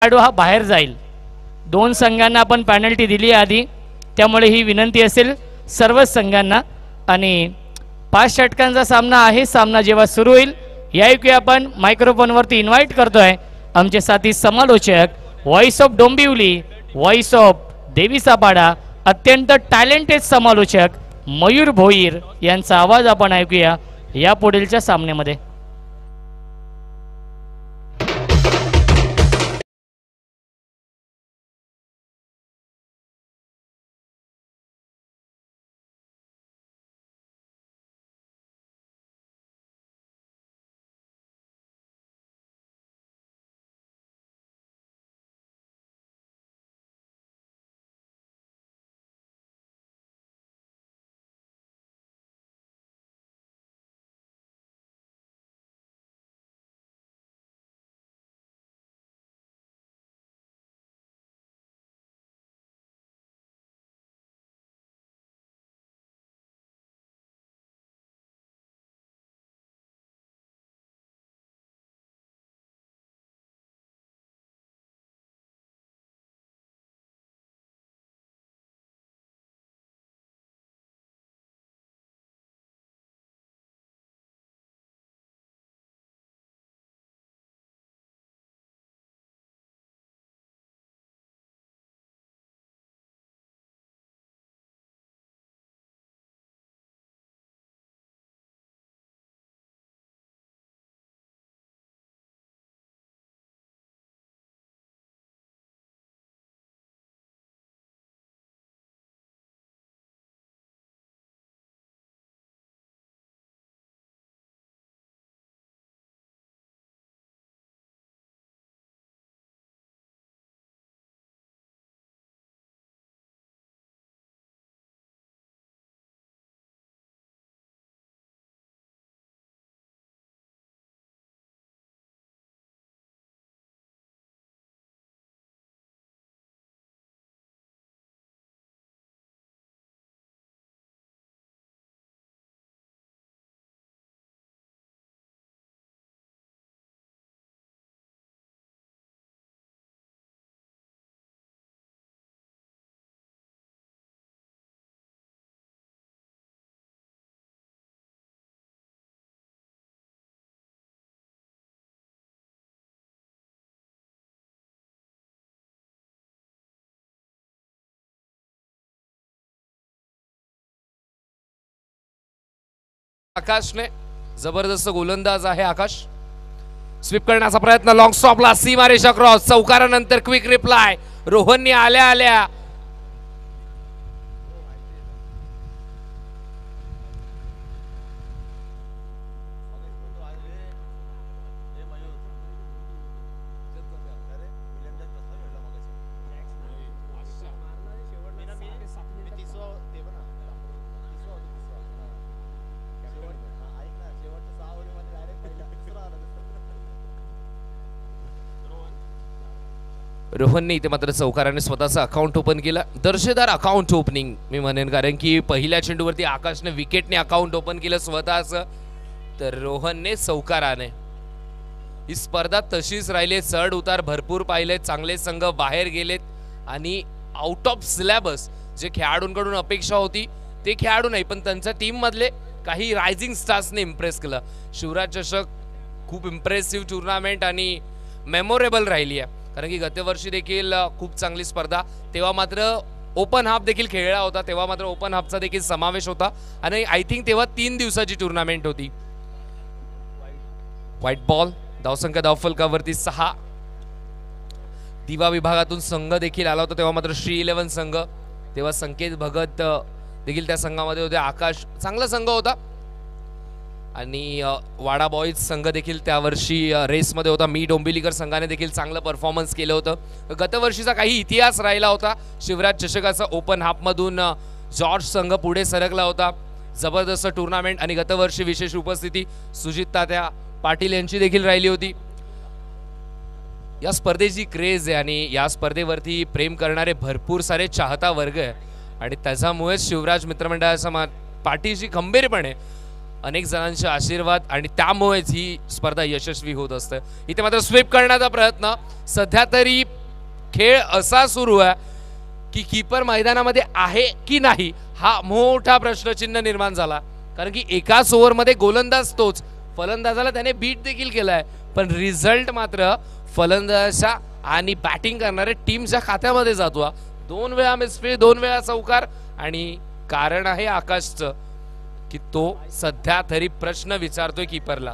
खेळाडू हा बाहेर जाईल। दोन संघांना आपण पेनल्टी दिली आधी, त्यामुळे ही विनंती असेल सर्वच संघांना। आणि 5 षटकांचा सामना आहे। सामना जेव्हा सुरू होईल याऐवजी आपण मायक्रोफोनवरती इन्व्हाइट करतोय आमचे साथी समालोचक, voice of Dombivli, voice of Devisapada, अत्यंत टॅलेंटेड समालोचक मयूर भोईर यांचा आवाज आपण ऐकूया या पुढीलच्या सामन्यामध्ये। आकाश ने जबरदस्त गोलंदाज आहे आकाश। स्वीप करण्याचा प्रयत्न, लॉंग स्टॉपला सीमारेषा क्रॉस, चौकारानंतर क्विक रिप्लाय रोहनने आल्या आल्या रोहनने इथे मात्र चौकाराने स्वतःचा अकाउंट ओपन केला। दर्जेदार अकाउंट ओपनिंग मी म्हणेन, कारण की पहिल्या चेंडूवरती आकाशने विकेटने अकाउंट ओपन केलं स्वतःचं, तर रोहनने चौकाराने। ही स्पर्धा तशीच राहिली, चढ उतार भरपूर पाहिले, चांगले संघ बाहेर गेलेत आणि आउट ऑफ सिलेबस जे खेळाडूंकडून अपेक्षा होती ते खेळाडू नाही, पण त्यांच्या टीम मधले काही रायझिंग स्टार्सने इम्प्रेस केलं। शिवराज चषक खूप इम्प्रेसिव्ह टुर्नामेंट आणि मेमोरेबल राहिली आहे, कारण की गतवर्षी देखील खूप चांगली स्पर्धा, तेव्हा मात्र ओपन हाफ देखील खेळला होता, तेव्हा मात्र ओपन हाफचा देखील समावेश होता आणि आय थिंक तेव्हा 3 दिवसाची टुर्नामेंट होती। व्हाईट बॉल, धावसंख्या धावफलकावरती 6। दिवा विभागातून संघ देखील आला होता, तेव्हा मात्र श्री 11 संघ, तेव्हा संकेत भगत देखील त्या संघामध्ये होते। आकाश चांगला संघ होता आणि वाडा बॉईज संघ देखील त्या वर्षी रेसमध्ये होता। मी डोंबिवलीकर संघाने देखील चांगलं परफॉर्मन्स केलं होतं। गतवर्षीचा काही इतिहास राहिला होता, शिवराज चषकाचा ओपन हाफमधून जॉर्ज संघ पुढे सरकला होता। जबरदस्त टुर्नामेंट आणि गतवर्षी विशेष उपस्थिती सुजित तात्या पाटील यांची देखील राहिली होती। या स्पर्धेची क्रेज आहे आणि या स्पर्धेवरती प्रेम करणारे भरपूर सारे चाहता वर्ग आहे आणि त्याच्यामुळे शिवराज मित्रमंडळाचा पाठीशी खंबीरपणे अनेक जणांचे आशीर्वाद आणि त्यामुळेच ही स्पर्धा यशस्वी होत असते. इथे मात्र स्वीप करण्याचा प्रयत्न. सध्या तरी खेळ असा सुरू आहे की कीपर मैदानामध्ये आहे की नाही हा मोठा प्रश्नचिन्ह निर्माण झाला. कारण की एकाच ओव्हरमध्ये गोलंदाज तोच, फलंदाजाला त्याने बीट देखील केलाय, पण रिझल्ट मात्र फलंदाजाच्या आणि बॅटिंग करणाऱ्या टीमच्या खात्यामध्ये जातो. 2 वेळा मिसफील्ड, 2 वेळा चौकार आणि कारण आहे आकाशचं की तो सध्या तरी प्रश्न विचारतोय कीपरला.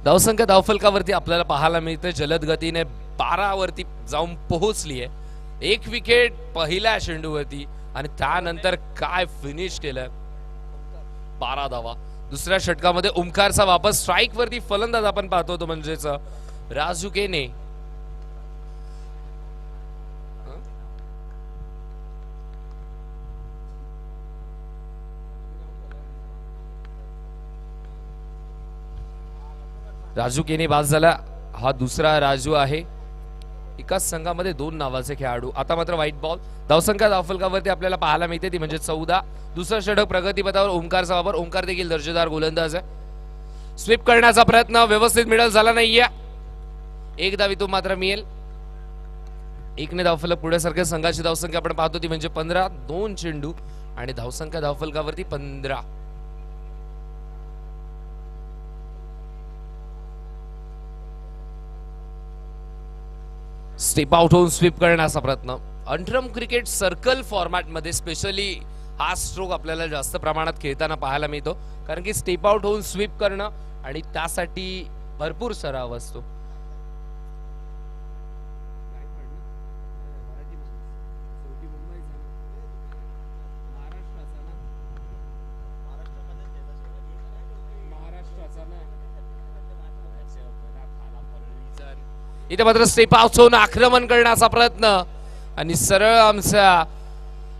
धावसंख्या धावफलकावरती आपल्याला पाहायला मिळते जलद गतीने 12 वरती जाऊन पोहोचली आहे. 1 विकेट पहिल्या चेंडूवरती आणि त्यानंतर काय फिनिश केलं. 12 धावा. दुसऱ्या षटकामध्ये ओमकारचा वापस. स्ट्राईक वरती फलंदाज आपण पाहतो तो म्हणजेच राजू केने. राजू केने बाद झाला. हा दुसरा राजू आहे. एकाच संघामध्ये 2 नावाचे खेळाडू. आता मात्र व्हाईट बॉल. धावसंख्या धावफलकावरती आपल्याला पाहायला मिळते ती म्हणजे 14. दुसरा षटक प्रगतीपथावर ओमकारचा वापर. ओमकार देखील दर्जेदार गोलंदाज आहे. स्वीप करण्याचा प्रयत्न व्यवस्थित मिडल झाला नाहीये. 1 धाव मात्र मिळेल. 1ने धावफलक पुढे सारख्या संघाची धावसंख्या आपण पाहतो ती म्हणजे 15. 2 चेंडू आणि धावसंख्या धावफलकावरती 15. स्टेप आउट होऊन स्वीप करण्याचा प्रयत्न. अंडरम क्रिकेट सर्कल फॉर्मॅट मध्ये स्पेशली हा स्ट्रोक आपल्याला जास्त प्रमाणात खेळताना पाहायला मिळतो कारण की स्टेप आउट होऊन स्वीप करणं आणि त्यासाठी भरपूर सराव असतो. इथे मात्र स्टेप आउट होऊन आक्रमण करण्याचा प्रयत्न आणि सरळ आमच्या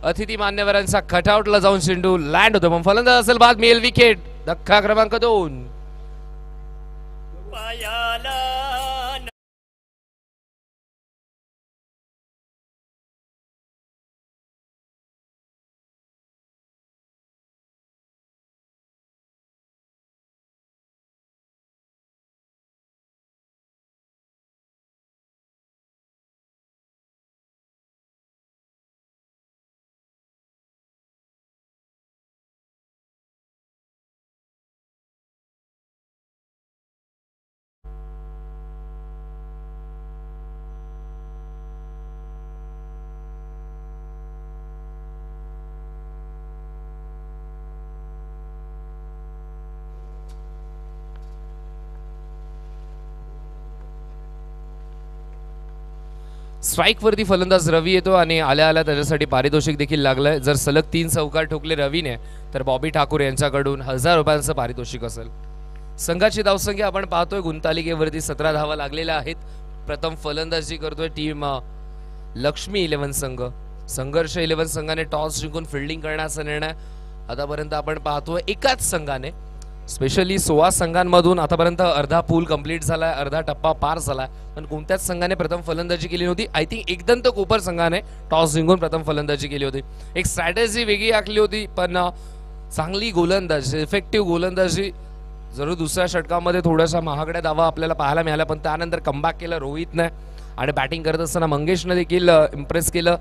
अतिथी मान्यवरांचा कटआउटला जाऊन चेंडू लँड होतो. मग फलंदाज असेल बाद मिळेल विकेट. धक्का क्रमांक 2. स्ट्राईक वरती फलंदाज रवी येतो आणि आल्या आल्या त्याच्यासाठी पारितोषिक देखील लागलंय. जर सलग 3 चौकार ठोकले रवीने तर बॉबी ठाकूर यांच्याकडून 1000 रुपयांचं पारितोषिक असेल. संघाची धावसंख्या आपण पाहतोय गुणतालिकेवरती 17 धावा लागलेल्या आहेत. प्रथम फलंदाजी करतोय टीम लक्ष्मी 11 संघ. संघर्ष 11 संघाने टॉस जिंकून फिल्डिंग करण्याचा निर्णय आतापर्यंत आपण पाहतोय एकाच संघाने. स्पेशली 16 संघांमधून आतापर्यंत अर्धा पूल कंप्लीट झालाय, अर्धा टप्पा पार झालाय, पण कोणत्याच संघाने प्रथम फलंदाजी केली नव्हती. आय थिंक एकदंत कोपर संघाने टॉस जिंकून प्रथम फलंदाजी केली होती. एक स्ट्रॅटेजी वेगळी आखली होती, पण चांगली गोलंदाजी, इफेक्टिव्ह गोलंदाजी. जरूर दुसऱ्या षटकामध्ये थोडासा महागड्या धावा आपल्याला पाहायला मिळाला, पण त्यानंतर कमबॅक केलं रोहितने आणि बॅटिंग करत असताना मंगेशने देखील इम्प्रेस केलं.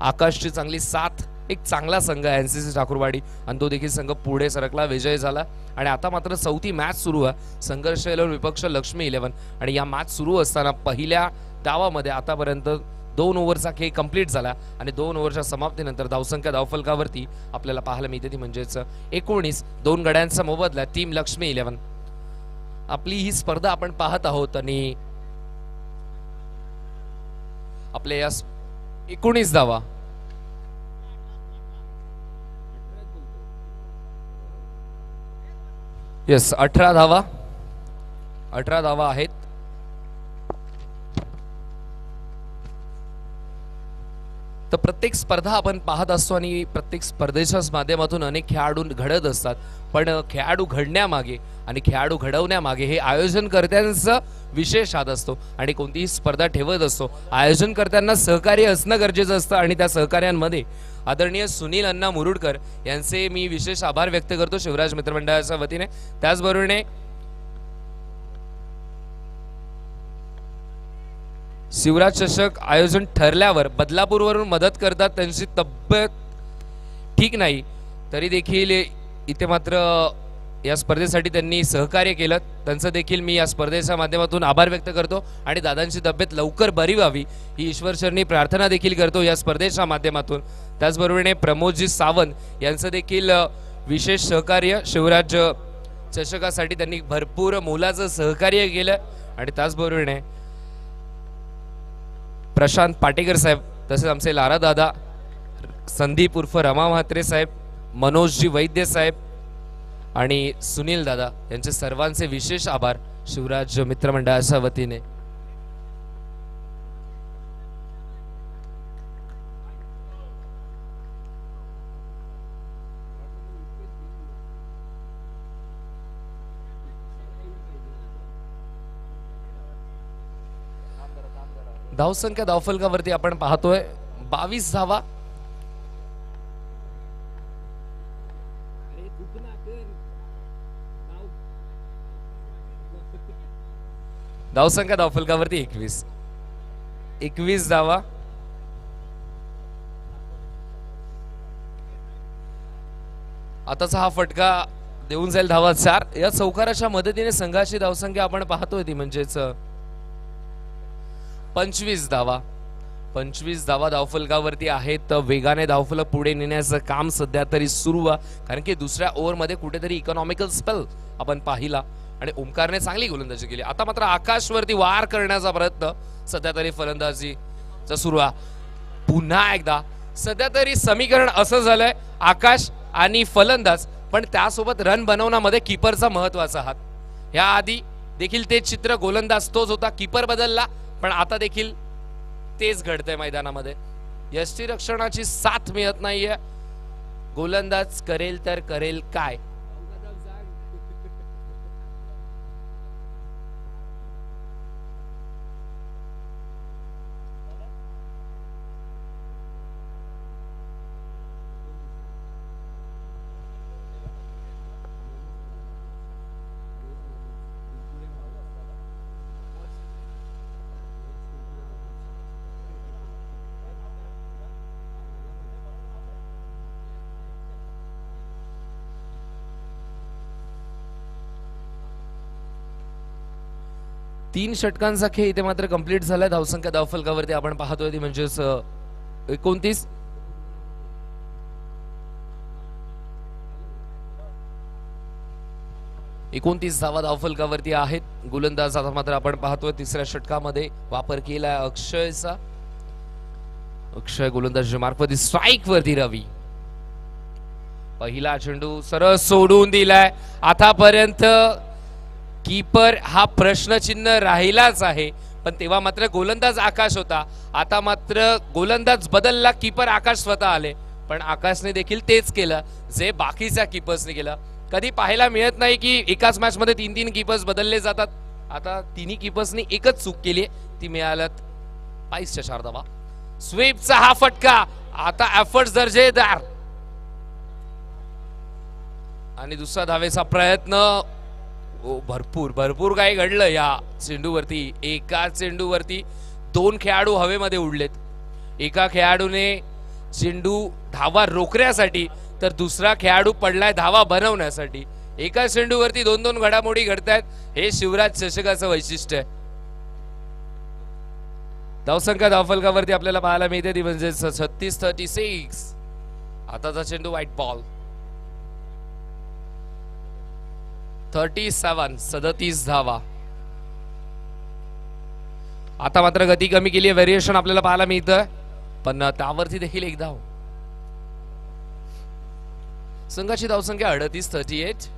आकाशची चांगली साथ. एक चांगला संघ आहे एनसीसी ठाकूरवाडी आणि तो देखील संघ पुढे सरकला, विजय झाला. आणि आता मात्र चौथी मॅच सुरू आहे. संघर्ष 11 विपक्ष लक्ष्मी 11 आणि या मॅच सुरू असताना पहिल्या डावामध्ये आतापर्यंत 2 ओव्हरचा खेळ कंप्लीट झाला आणि 2 ओव्हरच्या समाप्तीनंतर धावसंख्या धावफलकावरती आपल्याला पाहायला मिळते ती म्हणजेच 19. 2 गड्यांचा मोबदला टीम लक्ष्मी 11. आपली ही स्पर्धा आपण पाहत आहोत आणि आपल्या या 19 धावा. येस 18 धावा 18 धावा आहेत. तर प्रत्येक स्पर्धा आपण पाहत असतो आणि प्रत्येक स्पर्धेच्या माध्यमातून अनेक खेळाडू घडत असतात, पण खेळाडू घडण्यामागे आणि खेळाडू घडवण्यामागे हे आयोजनकर्त्यांचा विशेष हात असतो आणि कोणतीही स्पर्धा ठेवत असतो आयोजनकर्त्यांना सहकार्य असणं गरजेचं असतं आणि त्या सहकार्यांमध्ये आदरणीय सुनील अण्णा मुरुडकर यांचे मी विशेष आभार व्यक्त करतो शिवराज मित्रमंडळाच्या वतीने. त्याचबरोबरीने शिवराज चषक आयोजन ठरल्यावर बदलापूरवरून मदत करतात, त्यांची तब्येत ठीक नाही तरी देखील इथे मात्र या स्पर्धेसाठी त्यांनी सहकार्य केलं, त्यांचं देखील मी या स्पर्धेच्या माध्यमातून आभार व्यक्त करतो आणि दादांची तब्येत लवकर बरी व्हावी ही ईश्वरचरणी प्रार्थना देखील करतो या स्पर्धेच्या माध्यमातून. त्याचबरोबरीने प्रमोदजी सावंत यांचं देखील विशेष सहकार्य शिवराज चषकासाठी त्यांनी भरपूर मोलाचं सहकार्य केलं आणि त्याचबरोबरीने प्रशांत पाटेकर साहेब, तसेच आमचे लारा दादा, संदीप उर्फ रमा म्हात्रे साहेब, मनोजजी वैद्य साहेब आणि सुनील दादा यांचे सर्वांचे विशेष आभार शिवराज मित्रमंडळाच्या वतीने. धावसंख्या धावफलकावरती आपण पाहतोय 22 धावा. धावसंख्या धावफलकावरती 21 धावा. आताचा हा फटका देऊन जाईल धावा 4. या चौकाराच्या मदतीने संघाची धावसंख्या आपण पाहतोय ती म्हणजेच 25 धावा. 25 धावा धावफलकावरती आहेत. वेगाने धावफलक पुढे नेण्याचं काम सध्या तरी सुरू आहे, कारण की दुसऱ्या ओव्हरमध्ये कुठेतरी इकॉनॉमिकल स्पेल आपण पाहिला आणि ओमकारने चांगली गोलंदाजी केली. आता मात्र आकाशवरती वार करण्याचा प्रयत्न सध्या तरी फलंदाजीचा सुरू आहे. पुन्हा एकदा सध्या तरी समीकरण असं झालंय आकाश आणि फलंदाज, पण त्यासोबत रन बनवण्यामध्ये कीपरचा महत्वाचा हात. या आधी देखील ते चित्र गोलंदाज तोच होता, कीपर बदलला, पण आता देखील तेच घडतंय मैदानामध्ये. यष्टीरक्षणाची साथ मिळत नाहीये. गोलंदाज करेल तर करेल काय. तीन षटकांचा खेळ इथे मात्र कंप्लीट झालाय. धावसंख्या धावफलकावरती आपण पाहतोय ती म्हणजेच 29. धावा धावफलकावरती आहेत. गोलंदाज आता मात्र आपण पाहतोय तिसऱ्या षटकामध्ये वापर केलाय अक्षयचा. अक्षय गोलंदाजी मार्फत स्ट्राइक वरती रवी. पहिला चेंडू सरळ सोडून दिलाय. आतापर्यंत कीपर हा प्रश्नचिन्ह राहिलाच आहे, पण तेव्हा मात्र गोलंदाज आकाश होता. आता मात्र गोलंदाज बदलला, कीपर आकाश स्वतः आले, पण आकाशने देखील तेच केलं जे बाकीच्या कीपर्सने केलं. कधी पाहायला मिळत नाही की एकाच मॅच मध्ये 3-3 कीपर्स बदलले जातात. आता तिन्ही कीपर्सनी एकच चूक केली, ती मिळाल्यात 22च्या 4 धावा. स्वीपचा हा फटका आता एफर्ट्स दर्जेदार आणि दुसरा धावेचा प्रयत्न. भरपूर काही घडलं या चेंडूवरती. एका चेंडूवरती 2 खेळाडू हवेमध्ये उडलेत. एका खेळाडूने चेंडू धावा रोखण्यासाठी तर दुसरा खेळाडू पडलाय धावा बनवण्यासाठी. एका चेंडूवरती 2-2 घडामोडी घडतायत. हे शिवराज चषकाचं वैशिष्ट्य आहे. धावसंख्या धावफलकावरती आपल्याला पाहायला मिळते ती म्हणजे 36-36. आताचा चेंडू व्हाईट बॉल. 37 धावा. आता मात्र गती कमी केली, व्हेरिएशन आपल्याला पाहायला मिळतं, पण त्यावरती देखील एक धाव. संघाची धावसंख्या 38.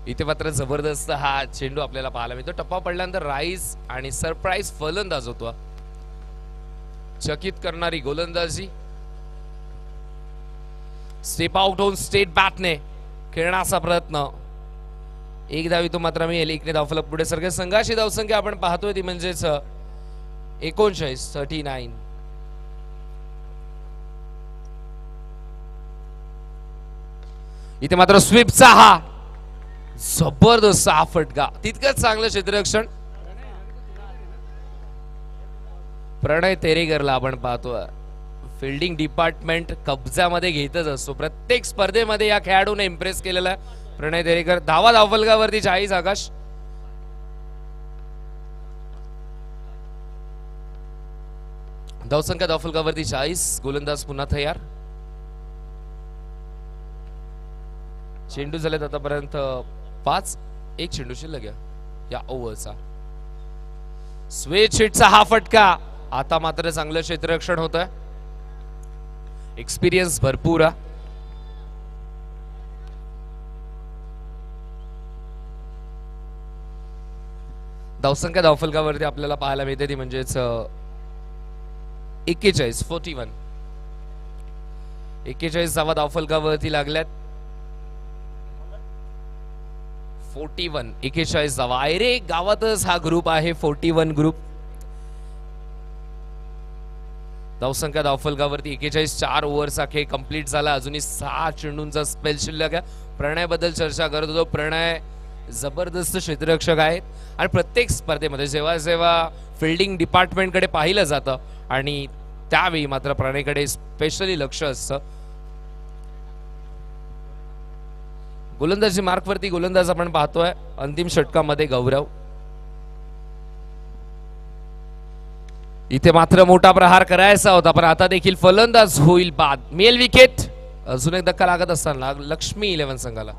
इथे मात्र जबरदस्त हा चेंडू आपल्याला पाहायला मिळतो. टप्पा पडल्यानंतर राईस आणि सरप्राईज फलंदाज होतो. चकित करणारी गोलंदाजी. स्टेप आउट होऊन स्टेट बॅटने खेळण्याचा प्रयत्न. एक धावी तो मात्र मिळेल. एकने धावफलक पुढे सरके. संघाची धावसंख्या आपण पाहतोय ती म्हणजेच 39. इथे मात्र स्वीपचा हा जबरदस्त हा फटका. तितकंच चांगलं क्षेत्ररक्षण प्रणय तेरेकरला आपण पाहतोय. फिल्डिंग डिपार्टमेंट कब्जामध्ये घेतच असतो. प्रत्येक स्पर्धेमध्ये या खेळाडूने इम्प्रेस केलेला आहे प्रणय तेरेकर. धावा धावफलकावरती 40 आकाश. धावसंख्या धावफलकावरती 40. गोलंदाज पुन्हा तयार. चेंडू झालेत आतापर्यंत 5. एक चेंडू शिल्लक या ओव्हरचा. स्वेच हिटचा हा फटका. आता मात्र चांगलं क्षेत्ररक्षण होत आहे. एक्सपिरियन्स भरपूर. धावसंख्या धावफलकावरती आपल्याला पाहायला मिळते ती म्हणजेच 41. 41 धावा धावफलकावरती लागल्यात. 41. 41 धावा. आयरे गावातच हा ग्रुप आहे 41 ग्रुप. धावसंख्या धावफलकावरती 41. 4 ओव्हरचा खेळ कंप्लीट झाला. अजूनही 6 चेंडूंचा स्पेल शिल्लक आहे. प्रणय बद्दल चर्चा करत होतो. प्रणय जबरदस्त क्षेत्ररक्षक आहेत आणि प्रत्येक स्पर्धेमध्ये जेव्हा जेव्हा फिल्डिंग डिपार्टमेंटकडे पाहिलं जातं आणि त्यावेळी मात्र प्रणयकडे स्पेशली लक्ष असतं. गोलंदाजी मार्कवरती गोलंदाज आपण पाहतोय. अंतिम षटकामध्ये गौरव. इथे मात्र मोठा प्रहार करायचा होता पण आता देखील फलंदाज होईल बाद. मेल विकेट. अजून एक धक्का लागत असताना लक्ष्मी 11 संघाला.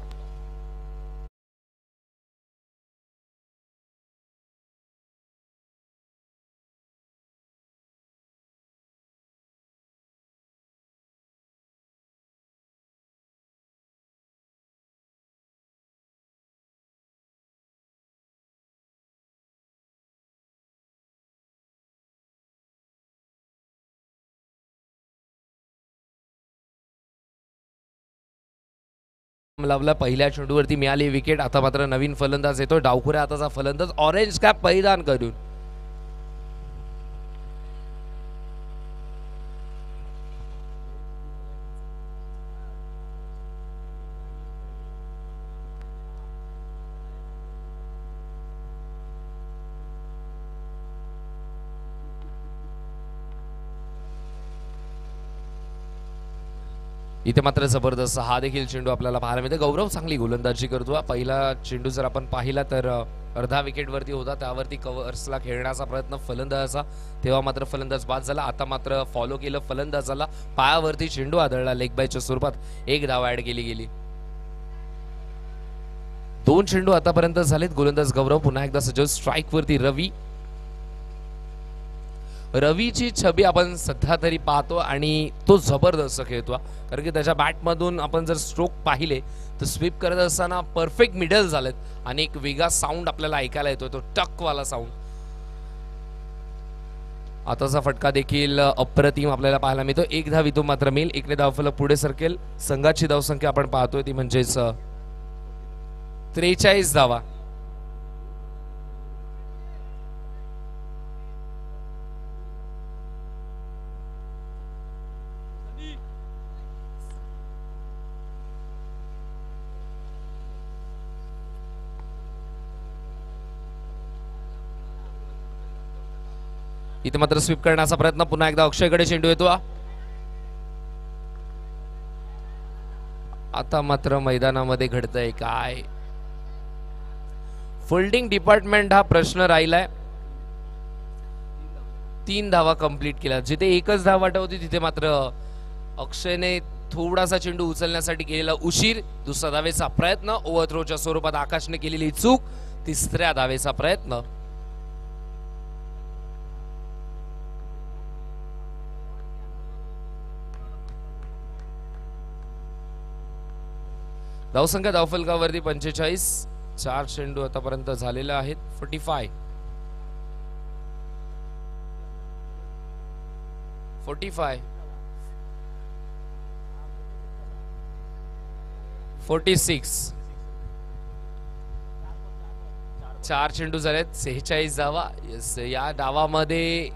लावला. पहिल्या चेंडूवरती मिळाली विकेट. आता मात्र नवीन फलंदाज येतो. डावखुऱ्या हाताचा फलंदाज ऑरेंज कॅप परिधान करून. इथे मात्र जबरदस्त हा देखील चेंडू आपल्याला पाहायला मिळतो. गौरव चांगली गोलंदाजी करतो. पहिला चेंडू जर आपण पाहिला तर अर्धा विकेट वरती होता. त्यावरती कव्हर्सला खेळण्याचा प्रयत्न फलंदाजाचा. तेव्हा मात्र फलंदाज बाद झाला. आता मात्र फॉलो केलं फलंदाजाला. पायावरती चेंडू आदळला. लेग बायच्या स्वरूपात 1 धाव ऍड केली गेली. 2 चेंडू आतापर्यंत झालेत. गोलंदाज गौरव पुन्हा एकदा सज्ज. स्ट्राईक वरती रवी. रवीची छबी आपण सध्या तरी पाहतो आणि तो जबरदस्त खेळतो. कारण की त्याच्या बॅटमधून आपण जर स्ट्रोक पाहिले तर स्वीप करत असताना परफेक्ट मिडल झालेत आणि एक वेगळा साऊंड आपल्याला ऐकायला येतोय. तो टकवाला साऊंड. आताचा फटका देखील अप्रतिम आपल्याला पाहायला मिळतो. 1 धाव इथून मात्र मिळेल. 1ने धावफलक पुढे सरकेल. संघाची धावसंख्या आपण पाहतोय ती म्हणजेच 43 धावा. इथे मात्र स्वीप करण्याचा प्रयत्न. पुन्हा एकदा अक्षयकडे चेंडू येतो. आता मात्र मैदानामध्ये घडतंय काय. फिल्डिंग डिपार्टमेंट हा प्रश्न राहिलाय. 3 धावा कंप्लीट केल्या. जिथे एकच धाव वाट होती तिथे मात्र अक्षयने थोडासा चेंडू उचलण्यासाठी केलेला उशीर. दुसऱ्या धावेचा प्रयत्न. ओव्हरथ्रोच्या स्वरूपात आकाशने केलेली चूक. तिसऱ्या धावेचा प्रयत्न. धावसंख्या धावफलकावरती 45. 4 चेंडू आतापर्यंत झालेले आहेत. 45 45 46 4 चेंडू झालेत. 46 धावा. यस, या डावामध्ये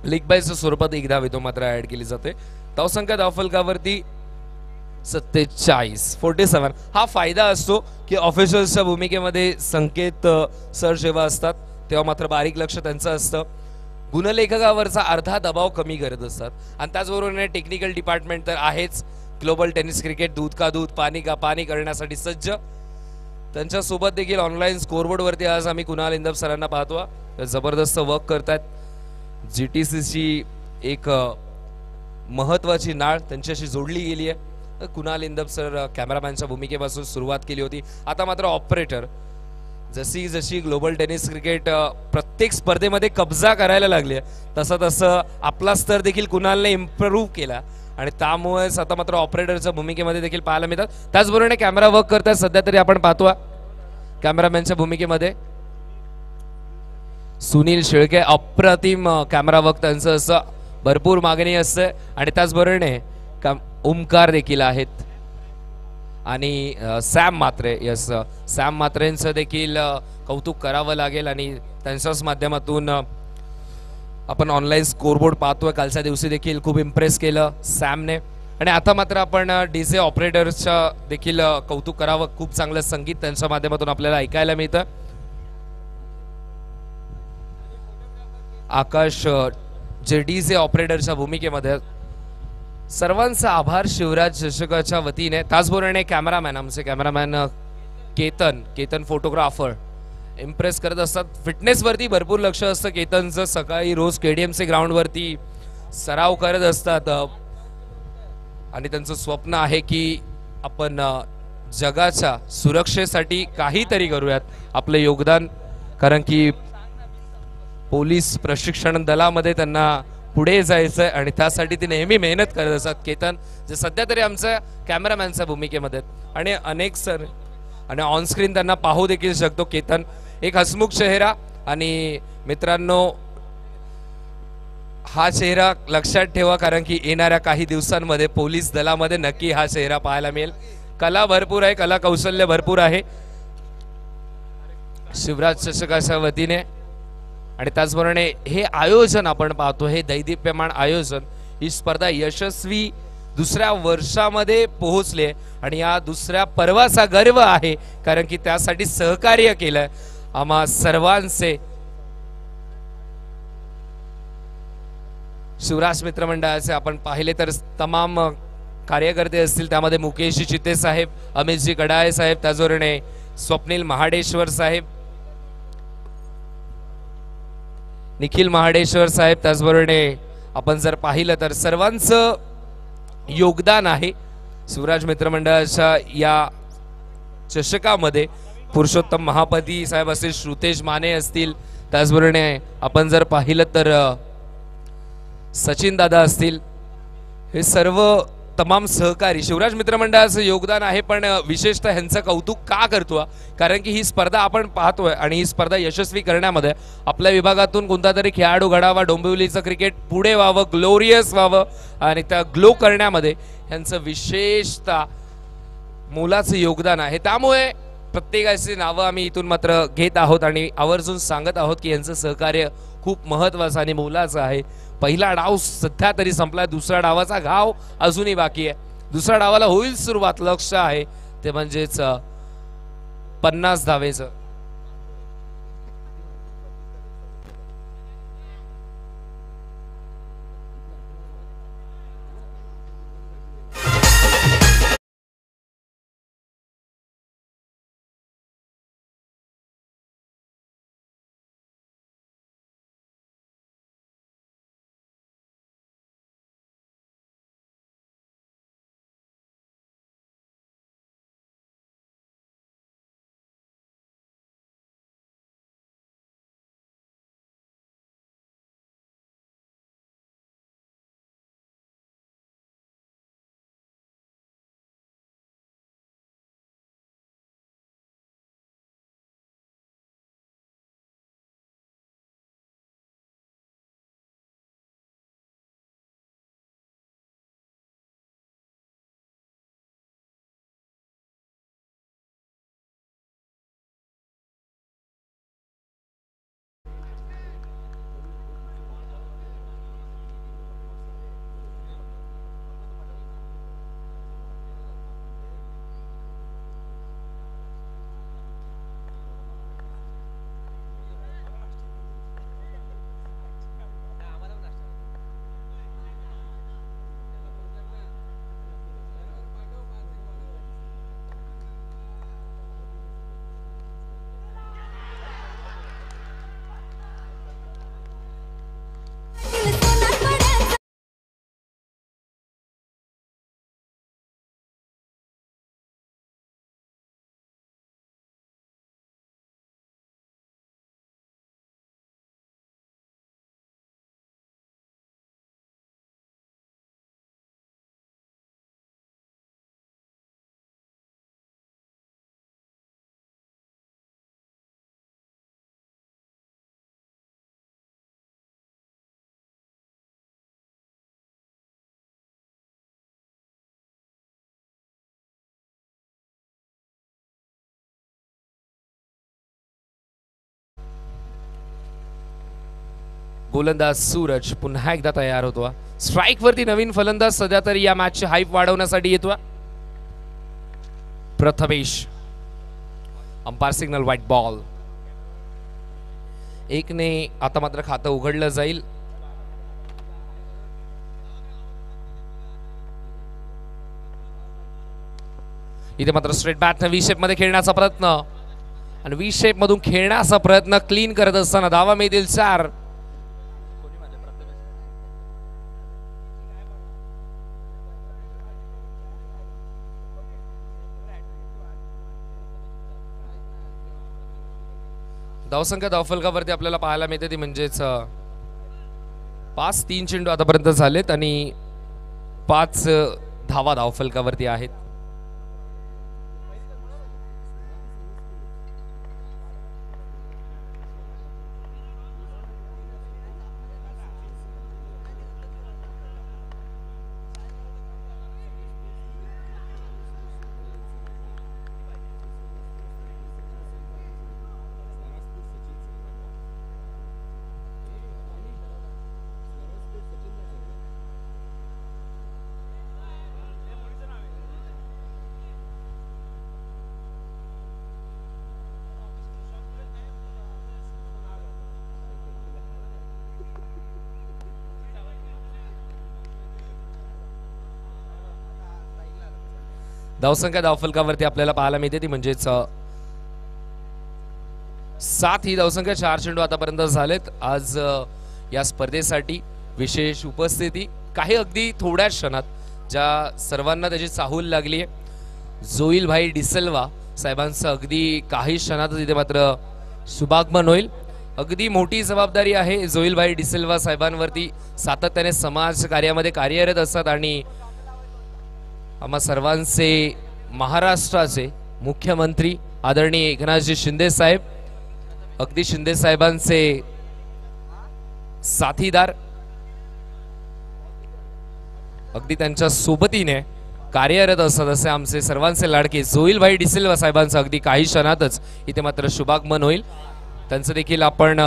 लीग बायच्या स्वरूपात एक धाव येतो मात्र ऍड केली जाते. धावसंख्या धावफलकावरती 47. हा फायदा असतो की ऑफिशियल्सच्या भूमिकेमध्ये संकेत सर जेव्हा असतात तेव्हा मात्र बारीक लक्ष त्यांचं असतं. गुणलेखकावरचा अर्धा दबाव कमी करत असतात. आणि त्याचबरोबर टेक्निकल डिपार्टमेंट तर आहेच. ग्लोबल टेनिस क्रिकेट दूध का दूध पाणी का पाणी करण्यासाठी सज्ज. त्यांच्यासोबत देखील ऑनलाईन स्कोरबोर्डवरती आज आम्ही कुणाल इंदब सरांना पाहतो. जबरदस्त वर्क करतात. GTCची एक महत्वाची नाळ त्यांच्याशी जोडली गेली आहे. कुणाल इंदब सर कॅमेरामॅनच्या भूमिकेपासून सुरुवात केली होती. आता मात्र ऑपरेटर. जशी जशी ग्लोबल टेनिस क्रिकेट प्रत्येक स्पर्धेमध्ये कब्जा करायला लागली तसं तसं आपला स्तर देखील कुणालने इम्प्रूव्ह केला आणि त्यामुळेच आता मात्र ऑपरेटरच्या भूमिकेमध्ये देखील पाहायला मिळतात. त्याचबरोबर कॅमेरा वर्क करतात. सध्या तरी आपण पाहतो कॅमेरामॅनच्या भूमिकेमध्ये सुनील शेळके. अप्रतिम कॅमेरा वर्क त्यांचं असं भरपूर मागणी असते. आणि त्याचबरोबर ओमकार देखील आहेत आणि सॅम मात्रे. यस, सॅम मात्रेंचं देखील कौतुक करावं लागेल आणि त्यांच्याच माध्यमातून आपण ऑनलाईन स्कोरबोर्ड पाहतोय. कालच्या दिवशी देखील खूप इम्प्रेस केलं सॅमने. आणि आता मात्र आपण डीजे ऑपरेटर्सच्या देखील कौतुक करावं. खूप चांगलं संगीत त्यांच्या माध्यमातून आपल्याला ऐकायला मिळतं. आकाश जे डीजे ऑपरेटरच्या भूमिकेमध्ये. सर्वांचा आभार शिवराज चषकाच्या वतीने. त्याचबरोबर कॅमेरामॅन आमचे कॅमेरामॅन केतन फोटोग्राफर इम्प्रेस करत असतात. फिटनेसवरती भरपूर लक्ष असतं केतनचं. सकाळी रोज KDMC ग्राउंडवरती सराव करत असतात आणि त्यांचं स्वप्न आहे की आपण जगाच्या सुरक्षेसाठी काहीतरी करूयात आपलं योगदान. कारण की पोलीस प्रशिक्षण दलामध्ये त्यांना पुढे जायचंय आणि त्यासाठी ते नेहमी मेहनत करत असतात. केतन जे सध्या तरी आमच्या कॅमेरामॅनच्या भूमिकेमध्ये आणि अनेक सर आणि ऑनस्क्रीन त्यांना पाहू देखील शकतो. केतन एक हसमुख चेहरा. आणि मित्रांनो हा चेहरा लक्षात ठेवा कारण की येणाऱ्या काही दिवसांमध्ये पोलीस दलामध्ये नक्की हा चेहरा पाहायला मिळेल. कला भरपूर आहे, कला कौशल्य भरपूर आहे शिवराज चषकाच्या वतीने. आणि त्याचबरोबर हे आयोजन आपण पाहतो, हे दैदिप्यमान आयोजन. ही स्पर्धा यशस्वी दुसऱ्या वर्षामध्ये पोहोचले आणि या दुसऱ्या पर्वाचा गर्व आहे कारण की त्यासाठी सहकार्य केलंय आम्हा सर्वांचे. शिवराज मित्र मंडळाचे आपण पाहिले तर तमाम कार्यकर्ते असतील. त्यामध्ये मुकेशजी चिते साहेब, अमितजी कडाळे साहेब, त्याचबरोबर स्वप्नील महाडेश्वर साहेब, निखिल महाडेश्वर साहेब. त्याचबरोबर आपण जर पाहिलं तर सर्वांचं योगदान आहे शिवराज मित्र मंडळाच्या या चषकामध्ये. पुरुषोत्तम महापती साहेब असतील, श्रुतेश माने असतील, त्याचबरोबर आपण जर पाहिलं तर सचिन दादा असतील. हे सर्व तमाम सहकारी शिवराज मित्र मंडळाचं योगदान आहे. पण विशेषतः ह्यांचं कौतुक का करतो कारण की ही स्पर्धा आपण पाहतोय आणि ही स्पर्धा यशस्वी करण्यामध्ये आपल्या विभागातून कोणता तरी खेळाडू घडावा, डोंबिवलीचं क्रिकेट पुढे व्हावं, ग्लोरियस व्हावं आणि त्या ग्लो करण्यामध्ये ह्यांचं विशेषतः मोलाचं योगदान आहे. त्यामुळे प्रत्येकाची नावं आम्ही इथून मात्र घेत आहोत आणि आवर्जून सांगत आहोत की यांचं सहकार्य खूप महत्त्वाचं आणि मोलाचं आहे. पहिला डाव सध्या तरी संपला. दुसऱ्या डावाचा घाव अजूनही बाकी आहे. दुसऱ्या डावाला होईल सुरुवात. लक्ष आहे ते म्हणजेच 50 धावेचं. गोलंदाज सूरज पुन्हा एकदा तयार होतो. स्ट्राइक वरती नवीन फलंदाज सध्या तरी या मॅचची हाईप वाढवण्यासाठी येतो. Prathamesh. Umpire signal white ball. एकने आता मात्र खातं उघडलं जाईल. इथे मात्र स्ट्रेट बॅटने व्ही शेप मध्ये खेळण्याचा प्रयत्न आणि व्ही शेप मधून खेळण्याचा प्रयत्न क्लीन करत असताना धावा मिळतील 4. धावसंख्या धावफलकावरती आपल्याला पाहायला मिळते ती म्हणजेच 5-3 चेंडू आतापर्यंत झालेत आणि 5 धावा धावफलकावरती आहेत. धावसंख्या धावफलकावरती आपल्याला पाहायला मिळते ती म्हणजेच 7 ही धावसंख्या. 4 चेंडू आतापर्यंत झालेत. आज या स्पर्धेसाठी विशेष उपस्थिती काही अगदी थोड्या क्षणात ज्या सर्वांना त्याची चाहूल लागली आहे. जोईल भाई डिसेल्वा साहेबांचं अगदी काही क्षणातच इथे मात्र शुभागमन होईल. अगदी मोठी जबाबदारी आहे जोईल भाई डिसेल्वा साहेबांवरती. सातत्याने समाज कार्यामध्ये कार्यरत असतात आणि आम्हा सर्वांचे महाराष्ट्राचे मुख्यमंत्री आदरणीय एकनाथजी शिंदे साहेब, अगदी शिंदे साहेबांचे साथीदार, अगदी त्यांच्या सोबतीने कार्यरत असतात असे आमचे सर्वांचे लाडके जोईल भाई डिसिल्वा साहेबांचं अगदी काही क्षणातच इथे मात्र शुभागमन होईल. त्यांचं देखील आपण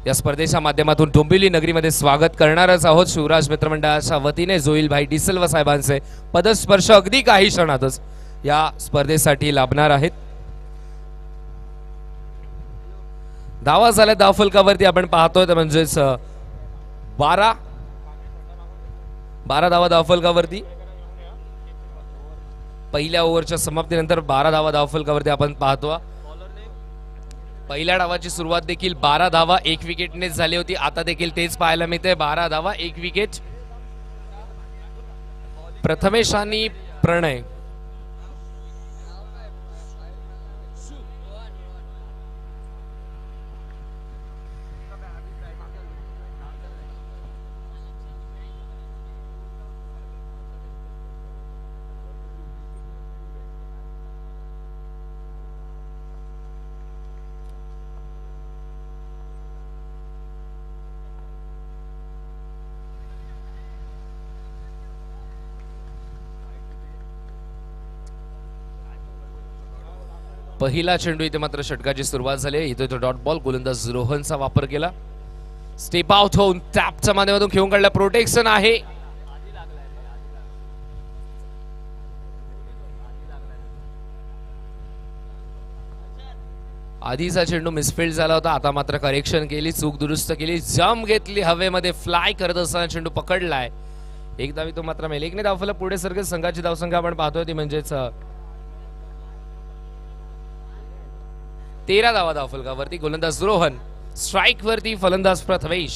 या स्पर्धेच्या माध्यमातून डोंबिवली नगरीमध्ये स्वागत करणारच आहोत. शिवराज मित्रमंडळाच्या वतीने जोईल भाई डिसिल्वा साहेबांचे पदस्पर्श अगदी काही क्षणातच या स्पर्धेसाठी लाभणार आहेत. धावा झाल्या धावफलकावरती आपण पाहतोय तर म्हणजेच 12 धावा धावफलकावरती. पहिल्या ओव्हरच्या समाप्तीनंतर 12 धावा धावफलकावरती आपण पाहतो. पहिल्या डावाची सुरुवात देखील 12 धावा 1 विकेटनेच झाली होती. आता देखील तेच पाहायला मिळते. 12 धावा 1 विकेट. प्रथमेश आणि प्रणय पहिला चेंडू इथे मात्र षटकाची सुरुवात झाली. इथे तो डॉट बॉल गोलंदाज रोहनचा वापर केला. स्टेप आउट होऊन टॅपच्या माध्यमातून खेळून काढला. प्रोटेक्शन आहे. आधीचा चेंडू मिसफिल्ड झाला होता. आता मात्र करेक्शन केली, चूक दुरुस्त केली, जम घेतली, हवेमध्ये फ्लाय करत असताना चेंडू पकडलाय. एक धावी तो मात्र मेल. एकने धावफलक पुढे सरकत संघाची धावसंख्या आपण पाहतोय ती म्हणजेच 13 धावा धावफलकावरती. गोलंदाज रोहन, स्ट्राइक वरती फलंदाज प्रथमेश.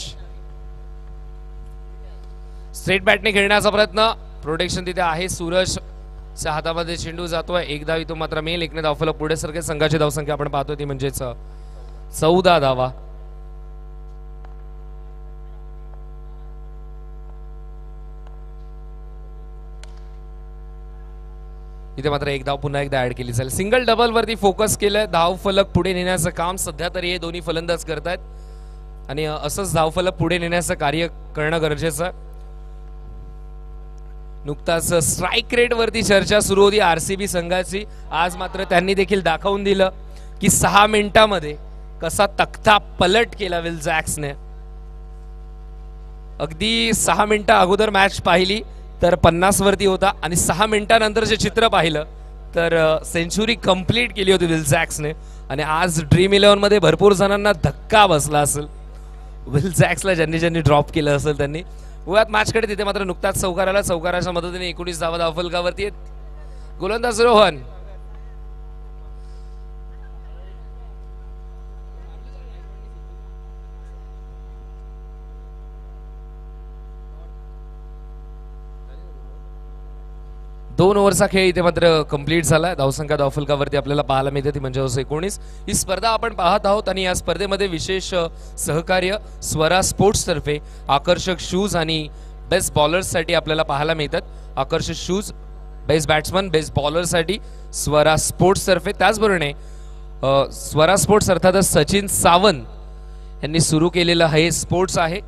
स्ट्रेट बॅटने खेळण्याचा प्रयत्न. प्रोटेक्शन तिथे आहे. सूरजच्या हातामध्ये चेंडू जातोय. एक धावी तो मात्र मेल. एकने धावफलक पुढे सरकत संघाची धावसंख्या आपण पाहतोय ती म्हणजेच 14 धावा. इथे मात्र एक धाव पुन्हा एकदा ऍड केली जाईल. सिंगल डबल वरती फोकस केलंय. धावफलक पुढे नेण्याचं काम सध्या तरी हे दोन्ही फलंदाज करतायत आणि असंच धावफलक पुढे नेण्याचं कार्य करणं गरजेचं. नुकताच स्ट्राइक रेट वरती चर्चा सुरू होती आरसीबी संघाची. आज मात्र त्यांनी देखील दाखवून दिलं की 6 मिनिटांमध्ये कसा तख्ता पलट केला विल जॅक्सने. अगदी 6 मिनिटं अगोदर मॅच पाहिली तर 50 वरती होता आणि 6 मिनिटांनंतर जे चित्र पाहिलं तर सेंचुरी कंप्लीट केली होती विल जॅक्सने. आणि आज ड्रीम 11 मध्ये भरपूर जणांना धक्का बसला असेल विल जॅक्सला, ज्यांनी ड्रॉप केलं असेल त्यांनी. गोव्यात मॅचकडे तिथे मात्र नुकताच चौकार आला. चौकाराच्या मदतीने 19 धावा धावफलकावरती आहेत. गोलंदाज रोहन. दोन ओव्हरचा खेळ इथे मात्र कंप्लीट झाला. धावसंख्या धावफलकावरती आपल्याला पाहायला मिळते ती म्हणजे 19. ही स्पर्धा आपण पाहत आहोत आणि या स्पर्धेमध्ये विशेष सहकार्य स्वरा स्पोर्ट्स तर्फे आकर्षक शूज आणि बेस्ट बॉलर्ससाठी आपल्याला पाहायला मिळतात. आकर्षक शूज, बेस्ट बॅट्समन, बेस्ट बॉलरसाठी स्वरा स्पोर्ट्स तर्फे. त्याचबरोबर स्वरा स्पोर्ट्स अर्थातच सचिन सावंत यांनी सुरू केलेलं हे स्पोर्ट्स आहे.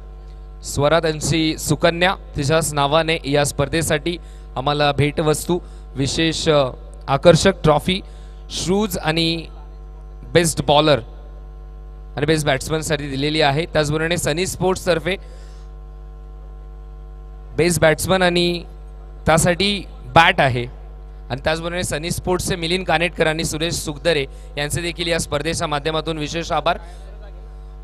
स्वरा त्यांची सुकन्या तिच्याच नावाने या स्पर्धेसाठी आम्हाला भेटवस्तू, विशेष आकर्षक ट्रॉफी, शूज आणि बेस्ट बॉलर आणि बेस्ट बॅट्समनसाठी दिलेली आहे. त्याचबरोबर सनी स्पोर्ट्स तर्फे बेस्ट बॅट्समन आणि त्यासाठी बॅट आहे. आणि त्याचबरोबर सनी स्पोर्ट्सचे मिलिंद कानेटकर आणि सुरेश सुखदरे यांचे देखील या स्पर्धेच्या माध्यमातून विशेष आभार.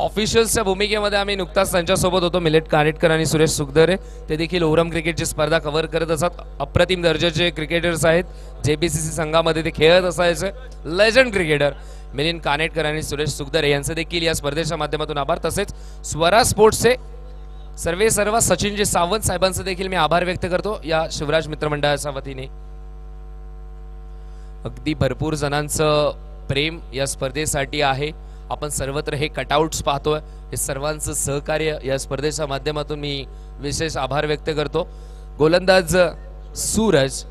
ऑफिशियल्सच्या भूमिकेमध्ये आम्ही नुकताच त्यांच्यासोबत होतो, मिलिंद कानेटकर आणि सुरेश सुखदरे. ते देखील ओव्हरऑल क्रिकेटची स्पर्धा कव्हर करत असतात. अप्रतिम दर्जाचे क्रिकेटर्स आहेत. JBCC संघामध्ये ते खेळत असायचे. लेजंड क्रिकेटर मिलिंद कानेटकर आणि सुरेश सुखदरे यांचे देखील या स्पर्धेच्या माध्यमातून आभार. तसेच स्वरा स्पोर्ट्सचे सर्व सचिनजी सावंत साहेबांचे देखील मी आभार व्यक्त करतो या शिवराज मित्रमंडळाच्या वतीने. अगदी भरपूर जणांचं प्रेम या स्पर्धेसाठी आहे. आपण सर्वत्र हे कटआउट्स पाहतोय. हे सर्वांचं सहकार्य या स्पर्धेच्या माध्यमातून मी विशेष आभार व्यक्त करतो. गोलंदाज सूरज.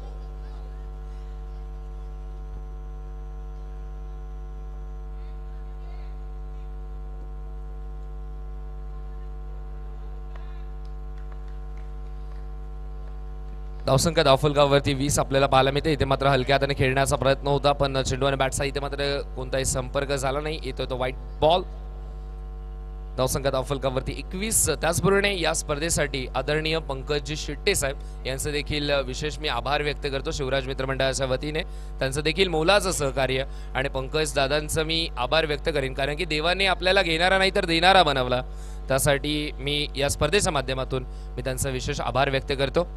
धावसंख्या धावफलकावरती 20 आपल्याला पाहायला मिळते. इथे मात्र हलक्या हाताने खेळण्याचा प्रयत्न होता पण चेंडू आणि बॅटचा इथे मात्र कोणताही संपर्क झाला नाही. येतो तो व्हाईट बॉल. धावसंख्या धावफलकावरती 21. त्याचबरोबर या स्पर्धेसाठी आदरणीय पंकजी शिट्टे साहेब यांचे देखील विशेष मी आभार व्यक्त करतो शिवराज मित्रमंडळाच्या वतीने. त्यांचं देखील मोलाचं सहकार्य आणि पंकज दादांचं मी आभार व्यक्त करेन कारण की देवाने आपल्याला घेणारा नाही तर देणारा बनवला. त्यासाठी मी या स्पर्धेच्या माध्यमातून मी त्यांचा विशेष आभार व्यक्त करतो.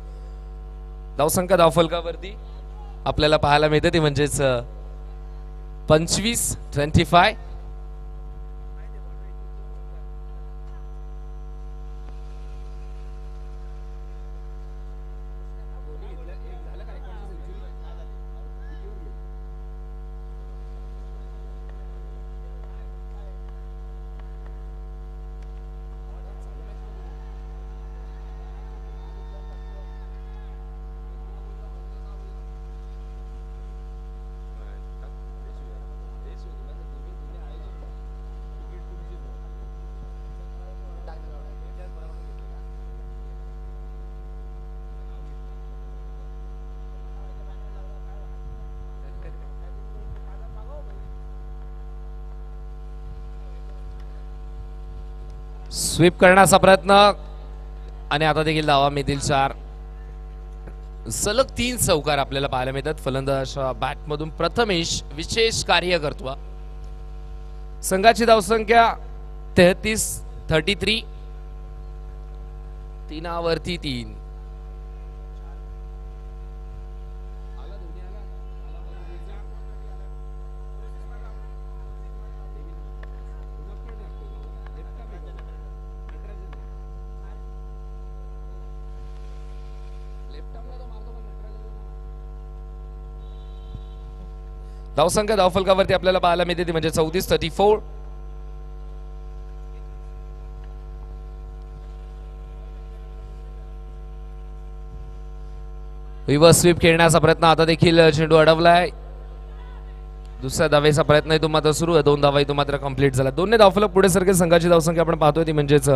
धावसंख्या धावफलकावरती आपल्याला पाहायला मिळते ती म्हणजेच 25. स्वीप करण्याचा प्रयत्न आणि आता देखील धावा मिळतील 4. सलग 3 चौकार आपल्याला पाहायला मिळतात. फलंदाज बॅटमधून प्रथमेश विशेष कार्य करतो. संघाची धावसंख्या 33. 3 वरती 3. धावसंख्या धावफलकावरती आपल्याला पाहायला मिळते ती म्हणजे 34. रिव्हर्स स्वीप खेळण्याचा प्रयत्न. आता देखील चेंडू अडवलाय. दुसऱ्या धावेचा प्रयत्न इथून मात्र सुरू आहे. 2 धावा इथून मात्र कंप्लीट झाला. 2 धावफलक पुढे सरके. संघाची धावसंख्या आपण पाहतोय ती म्हणजेच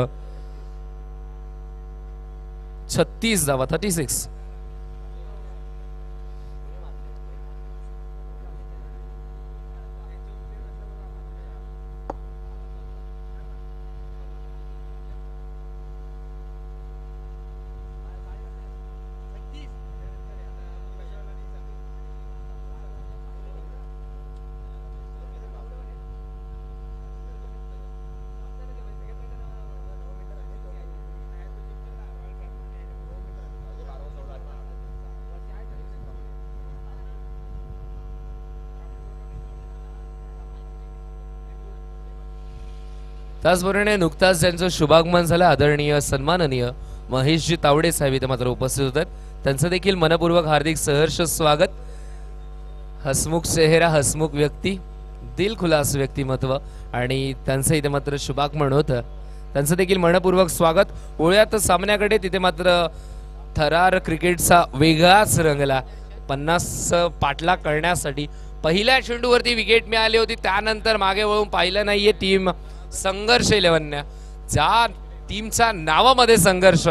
36 धावा. 36. त्याचबरोबर नुकताच ज्यांचं शुभागमन झालं आदरणीय सन्माननीय महेशजी तावडे साहेब इथे मात्र उपस्थित होतात, त्यांचं देखील मनपूर्वक हार्दिक सहर्ष स्वागत. हसमुख चेहरा, हसमुख व्यक्ती, दिलखुलास व्यक्तिमत्व आणि त्यांचं इथे मात्र शुभागमन होतं, त्यांचं देखील मनपूर्वक स्वागत. ओळ्यात सामन्याकडे तिथे मात्र थरार क्रिकेटचा वेगळाच रंगला. 50 पाठलाग करण्यासाठी पहिल्या चेंडूवरती विकेट मिळाली होती, त्यानंतर मागे वळून पाहिलं नाहीये. टीम संघर्ष 11 ज्या टीमच्या नावामध्ये संघर्ष,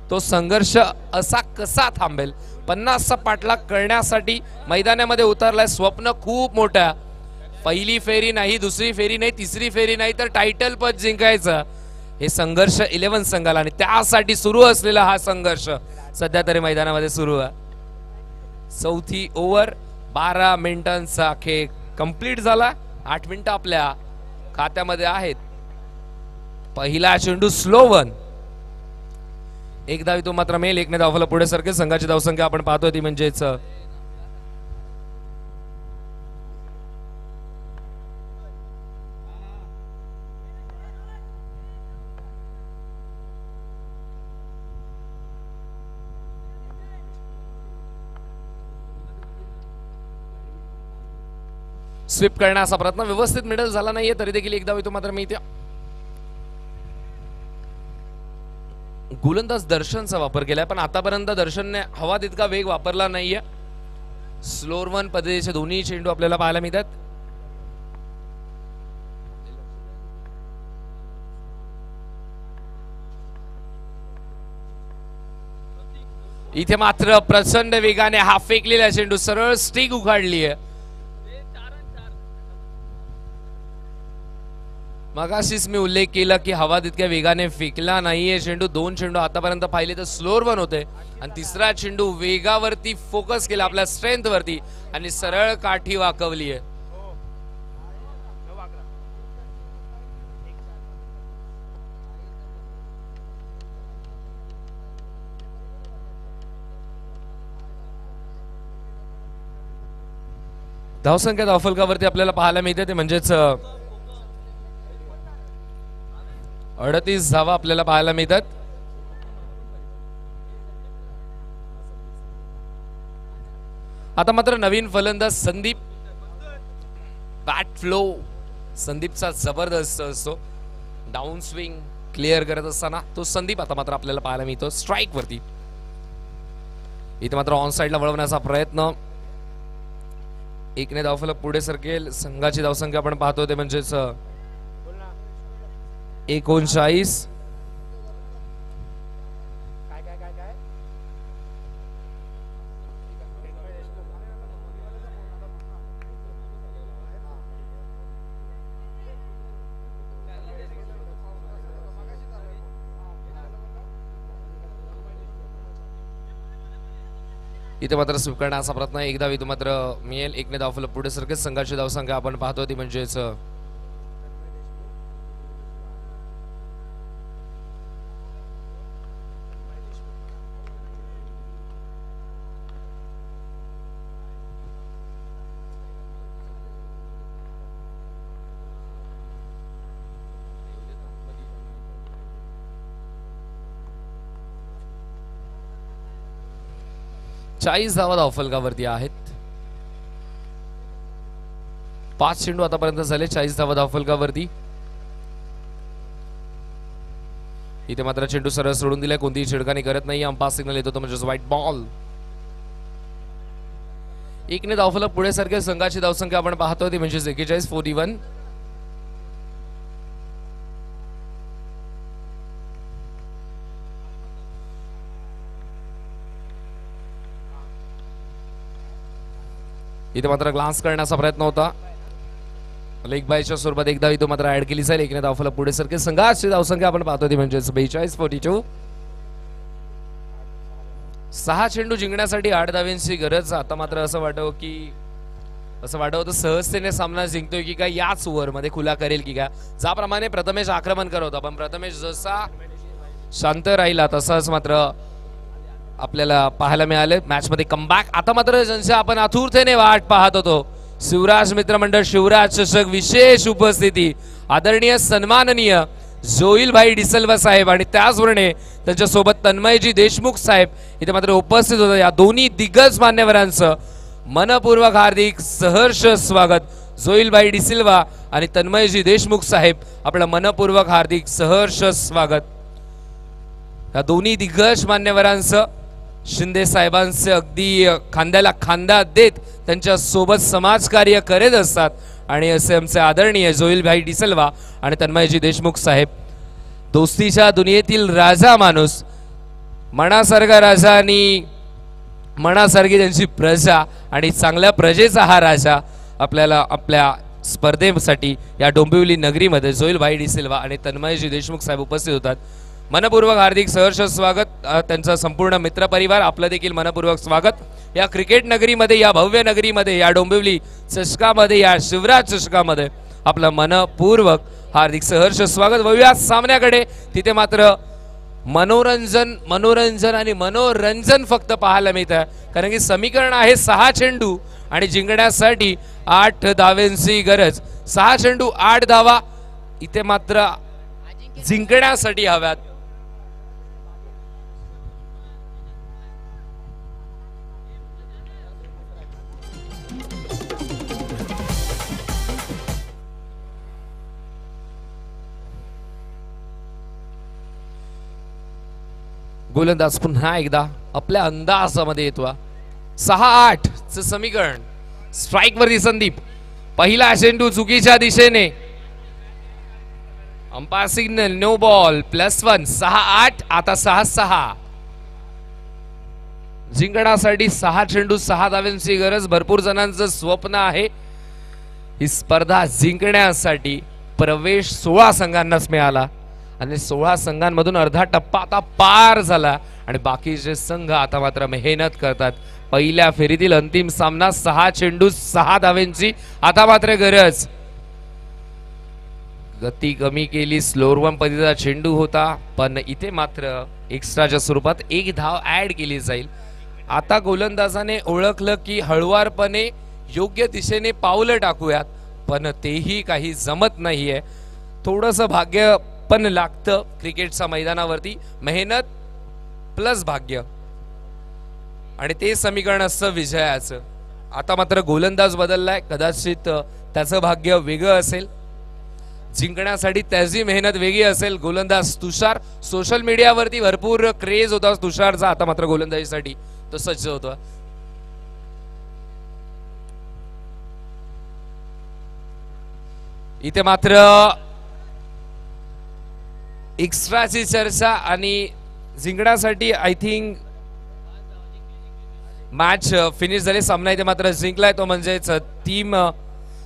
तो संघर्ष असा कसा थांबेल? 50 पाठलाग करण्यासाठी मैदानामध्ये उतरलाय. स्वप्न खूप मोठा, पहिली फेरी नाही, दुसरी फेरी नाही, तिसरी फेरी नाही, तर टायटल पद जिंकायचं हे संघर्ष 11 संघाला, आणि त्यासाठी सुरू असलेला हा संघर्ष सध्या तरी मैदानामध्ये सुरू आहे. चौथी ओव्हर 12 मिनिटांचा खेळ कंप्लीट झाला. 8 मिनिटं आपल्या खात्यामध्ये आहेत. पहिला चेंडू स्लो वन, एक धाव तो मात्र मेल, एकने धावफलक पुढे सरकेल. संघाची धावसंख्या आपण पाहतोय ती म्हणजेच स्वीप करण्याचा प्रयत्न व्यवस्थित मिडल झाला नाहीये, तरी देखील एक धाव तो मात्र मिळते. गोलंदाज दर्शनचा वापर केलाय, पण आतापर्यंत दर्शनने हवा तितका वेग वापरला नाहीये. स्लोअर वन पद्धतीचे दोन्ही चेंडू आपल्याला पाहायला मिळतात. इथे मात्र प्रचंड वेगाने हा फेकलेला चेंडू सरळ स्टिक उखाडली आहे. मगाशीच मी उल्लेख केला की हवा तितक्या वेगाने फेकला नाहीये चेंडू. 2 चेंडू आतापर्यंत पाहिले तर स्लोअर वन होते, आणि तिसरा चेंडू वेगावरती फोकस केला, आपल्या स्ट्रेंथ वरती, आणि सरळ काठी वाकवली आहे. धावसंख्या धावफलकावरती आपल्याला पाहायला मिळते ते म्हणजेच 38 धावा आपल्याला पाहायला मिळतात. आता मात्र नवीन फलंदाज संदीप, बॅट फ्लो संदीपचा जबरदस्त असतो. डाऊन स्विंग क्लिअर करत असताना तो संदीप आता मात्र आपल्याला पाहायला मिळतो स्ट्राइक वरती. इथे मात्र ऑन साइडला वळवण्याचा प्रयत्न, एकने धावफलक पुढे सरकेल. संघाची धावसंख्या आपण पाहतो ते म्हणजेच 39. इथे मात्र स्वीप करण्याचा प्रयत्न, एक धाव इथे मात्र मिळेल. एकने धावफलक पुढे सरकेल. संघाची धावसंख्या आपण पाहतो ती म्हणजेच 40 धावा धावफलकावरती आहेत. 5 चेंडू आतापर्यंत झाले, 40 धावा धावफलकावरती. इथे मात्र चेंडू सरळ सोडून दिलाय, कोणतीही छिडकानी करत नाही. अंपायर सिग्नल येतो तो म्हणजे व्हाईट बॉल. एकने धावफलक पुढे सरकेल. संघाची धावसंख्या आपण पाहतो ती म्हणजे 41, 41. इथे मात्र ग्लान्स करण्याचा प्रयत्न होता, लेग बायच्या स्वरूपात एकदा इथं मात्र ऍड केली जाईल. एकने धावफलक पुढे सरकेल. संघाची धावसंख्या आपण पाहतो ती म्हणजे 42, 42. 6 चेंडू जिंकण्यासाठी 8 धावांची गरज. आता मात्र असं वाटतं सहजतेने सामना जिंकतोय की काय, याच ओव्हर मध्ये खुला करेल की काय. ज्याप्रमाणे प्रथमेश आक्रमण करत होता, पण प्रथमेश जसा शांत राहिला तसाच मात्र आपल्याला पाहायला मिळाले मॅच मध्ये कमबॅक. आता मात्र ज्यांच्या आपण आतुरतेने वाट पाहत होतो, शिवराज मित्रमंडळ शिवराज चषक विशेष उपस्थिती आदरणीय सन्माननीय जोईलभाई डिसल्वा साहेब आणि त्याचबरोबर त्यांच्यासोबत तन्मयजी देशमुख साहेब इथे मात्र उपस्थित होते। या दोन्ही दिग्गज मान्यवरांचं मनपूर्वक हार्दिक सहर्ष स्वागत। जोईलभाई डिसिल्वा आणि तन्मयजी देशमुख साहेब आपलं मनपूर्वक हार्दिक सहर्ष स्वागत। या दोन्ही दिग्गज मान्यवरांचं शिंदे साहेबांचे अगदी खांद्याला खांदा देत त्यांच्या सोबत समाजकार्य करत असतात आणि असे आमचे आदरणीय जोईलभाई डिसल्वा आणि तन्मयजी देशमुख साहेब दोस्तीच्या दुनियेतील राजा माणूस, मनासारखा राजा आणि मनासारखी त्यांची प्रजा आणि चांगल्या प्रजेचा हा राजा आपल्याला आपल्या स्पर्धेसाठी या डोंबिवली नगरीमध्ये जोईलभाई डिसिल्वा आणि तन्मयजी देशमुख साहेब उपस्थित होतात। मनपूर्वक हार्दिक सहर्ष स्वागत। त्यांचा संपूर्ण मित्रपरिवार आपलं देखील मनपूर्वक स्वागत। या क्रिकेट नगरीमध्ये, या भव्य नगरीमध्ये, या डोंबिवली चषकामध्ये, या शिवराज चषकामध्ये आपलं मनपूर्वक हार्दिक सहर्ष स्वागत। वळूया सामन्याकडे। तिथे मात्र मनोरंजन आणि मनोरंजन फक्त पाहायला मिळतं, कारण की समीकरण आहे 6 चेंडू आणि जिंकण्यासाठी 8 धावांची गरज। 6 चेंडू 8 धावा इथे मात्र जिंकण्यासाठी हव्यात। गोलंदाज पुन्हा एकदा आपल्या अंदाजामध्ये येतो। 6-8 चं समीकरण। स्ट्राइक वरती संदीप, पहिला चेंडू चुकीच्या दिशेने, अंपायर सिग्नल नो बॉल, +1। 6-8 आता 6-6 जिंकण्यासाठी 6 चेंडू 6 धावांची गरज। भरपूर जणांचं स्वप्न आहे ही स्पर्धा जिंकण्यासाठी। प्रवेश 16 संघांनाच मिळाला आणि 16 संघांमधून अर्धा टप्पा आता पार झाला आणि बाकीचे संघ आता मात्र मेहनत करतात। पहिल्या फेरीतील अंतिम सामना 6 चेंडू 6 धावांची आता मात्र गरज। गती कमी केली, स्लोअर वन पद्धतीचा चेंडू होता, पण इथे मात्र एक्स्ट्राच्या स्वरूपात 1 धाव ऍड केली जाईल। आता गोलंदाजाने ओळखलं की हळुवारपणे योग्य दिशेने पावलं टाकूयात, पण तेही काही जमत नाहीये। थोडंसं भाग्य पण लागतं क्रिकेटच्या मैदानावरती, मेहनत प्लस भाग्य, आणि ते समीकरण असतं विजयाचं। आता मात्र गोलंदाज बदललाय, कदाचित त्याचं भाग्य वेगळं असेल, जिंकण्यासाठी त्याची मेहनत वेगळी असेल। गोलंदाज तुषार, सोशल मीडियावरती भरपूर क्रेज होता तुषारचा, आता मात्र गोलंदाजीसाठी तो सज्ज होतो। इथे मात्र एक्स्ट्राची चर्चा आणि जिंकण्यासाठी आय थिंक मॅच फिनिश झाली, सामना इथे मात्र जिंकलाय तो म्हणजेच टीम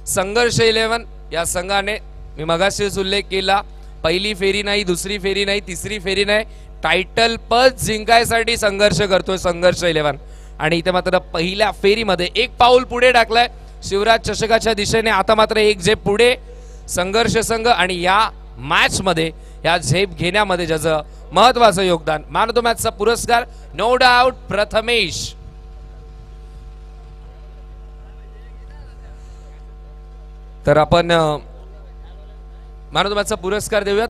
संघर्ष 11 या संघाने। मी मगाशीच उल्लेख केला, पहिली फेरी नाही, दुसरी फेरी नाही, तिसरी फेरी नाही, टायटल पद जिंकायसाठी संघर्ष करतोय संघर्ष 11 आणि इथे मात्र पहिल्या फेरीमध्ये 1 पाऊल पुढे टाकलाय शिवराज चषकाच्या दिशेने। आता मात्र 1 झेप पुढे संघर्ष संघ आणि या मॅच मध्ये, या झेप घेण्यामध्ये ज्याचं महत्वाचं योगदान, मॅन ऑफ द मॅचचा पुरस्कार नो डाऊट प्रथमेश। तर आपण मॅन ऑफ द मॅचचा पुरस्कार देऊया।